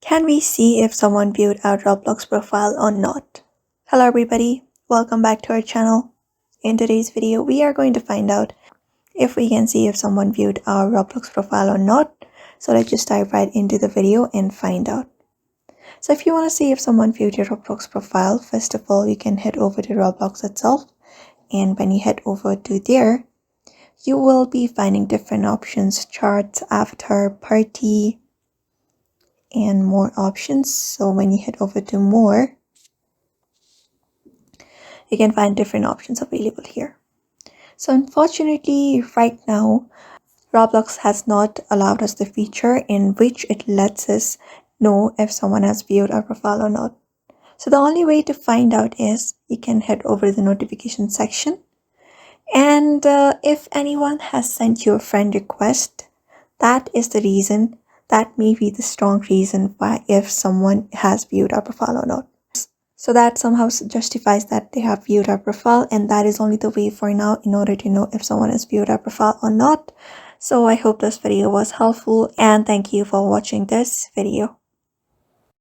Can we see if someone viewed our Roblox profile or not? Hello everybody, welcome back to our channel. In today's video, we are going to find out if we can see if someone viewed our Roblox profile or not. So let's just dive right into the video and find out. So if you want to see if someone viewed your Roblox profile, first of all, you can head over to Roblox itself. And when you head over to there, you will be finding different options, charts, avatar, party, and more options. So when you head over to more, you can find different options available here. So unfortunately, right now, Roblox has not allowed us the feature in which it lets us know if someone has viewed our profile or not. So the only way to find out is you can head over to the notification section, and if anyone has sent you a friend request, that is the reason. That may be the strong reason why if someone has viewed our profile or not. So that somehow justifies that they have viewed our profile, and that is only the way for now in order to know if someone has viewed our profile or not. So I hope this video was helpful, and thank you for watching this video.